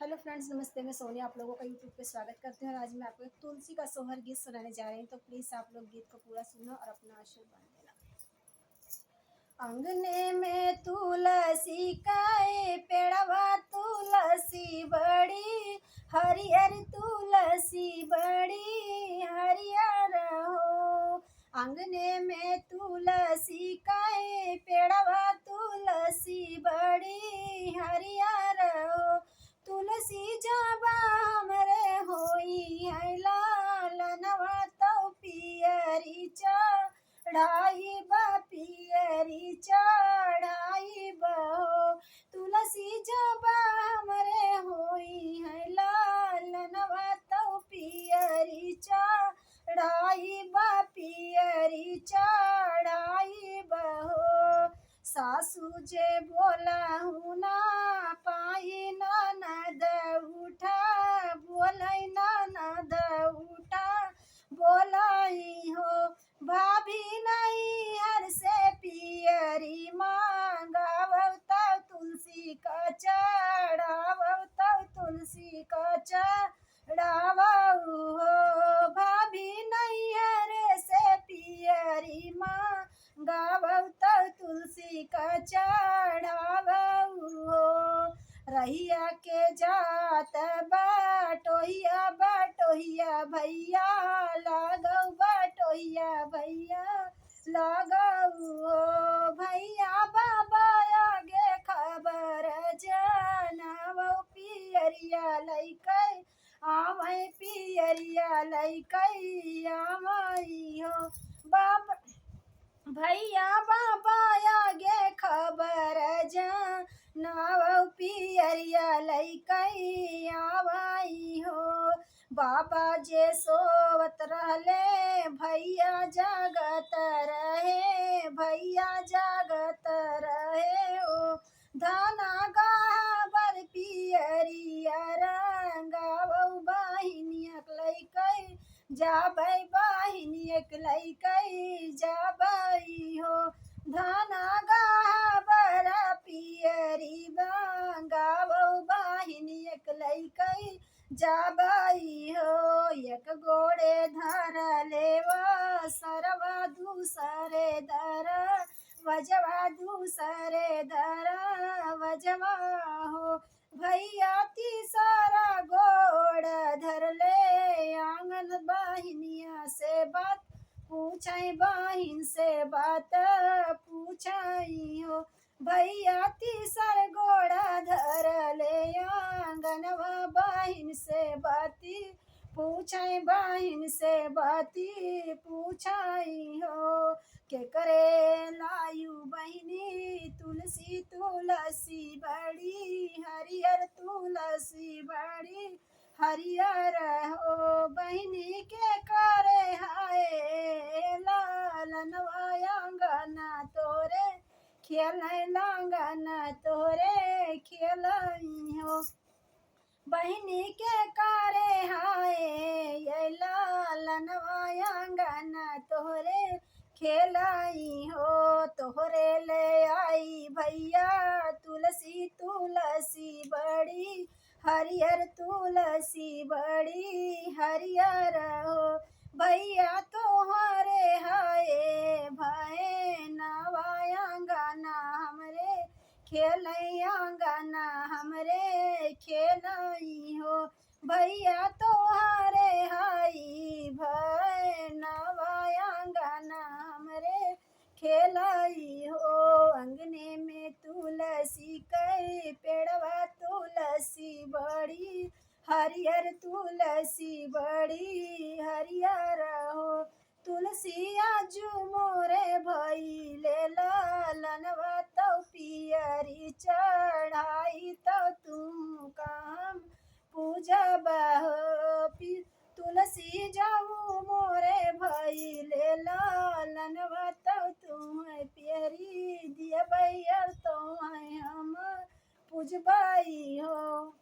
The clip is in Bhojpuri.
हेलो फ्रेंड्स, नमस्ते। मैं सोनिया आप लोगों का यूट्यूब पे स्वागत करती हूँ और आज मैं आपको एक तुलसी का सोहर गीत सुनाने जा रही हूँ। तो प्लीज़ आप लोग गीत को पूरा सुनो और अपना आशीर्वाद देना। अंगने में तुलसी काए पेड़वा तुलसी बड़ी हरियर तुलसी बड़ी हरियर हो। अंगने में तुलसी काए पेड़वा तुलसी बड़ी हरियर हो। तुलसी जबा हमरे होई है लाल नवा तो पियरी चढ़ाई बा पियरी चढ़ाई बहो। तुलसी जबा हमरे होई है लाल नवा तो पियरी चढ़ाई बा पियरी चढ़ाई बहो। सासू जे बोला हूँ ना पाई ननद उठा बोलाई ननद उठा बोलाई हो। भाभी नहीं हर से पियरी मांगावत तुलसी का चढ़ावत तुलसी का चढ़ावऊ हो। भाभी नहीं हर से पियरी मांगावत तुलसी का चढ़ावऊ हो। रहिया के जात बाटोहिया बाटोहिया भैया लागौ बाटोहिया भैया लागौ हो। भैया बाबा आगे खबर जनावो पियरिया लैकै आवै पियरिया लैकै आवै हो। बाबा भैया बाबा आगे खबर जनावो पियरिया लैकै आवै हो। बाबा जे सोवत रहले भैया जागत रहे भैया जागत रहे ओ। धाना गाबर पियरिया रंगावौ बहिनियक लैकै जाबै बहिनियक लैकै जाबै हो। धाना गाबर पियरी बंगावौ बहिनियक लैकै जाबै हो। एक गोड़े धर लेवा सरवा दूसरे दर वजवा दूसरे दर वजवा हो। भैया तीसरा गोड़ धर ले आंगन बहिनिया से बात पूछै बहिन से बात पूछै हो। भैया तीसर गोड़ा धर ले आंगनवा बहिन से बाती पूछै बहिन से बाती पूछै हो। के करे लायू बहिनी तुलसी तुलसी बड़ी हरियर तुलसी बड़ी हरियर हो। बहिनी के करे हाय लालनवा अंगना तोरे खेलै लांगना तोरे खेलै हो। बहिनी के करे हाय ये लालनवा अंगना तोहरे खेलाई हो। तोहरे ले आई भैया तुलसी तुलसी बड़ी हरियर तुलसी बड़ी हरियर हो। भैया तोहरे हाय भाई नवा अंगना हमरे खेलै अंगना हमरे खेलै हो। भैया तोहरे हाई भाई नवा अंगना हमरे खेलै हो। अंगने में तुलसी कै पेड़वा तुलसी बड़ी हरियर तुलसी बड़ी हरियर हो। तुलसी आजू मोरे भइले लालनवा तो पियरी चढ़ाई तो तू काम पूजब हो। तुलसी जाऊ मोरे भइले लालनवा तो तू पियरी दियबै तो हम पूजबै हो।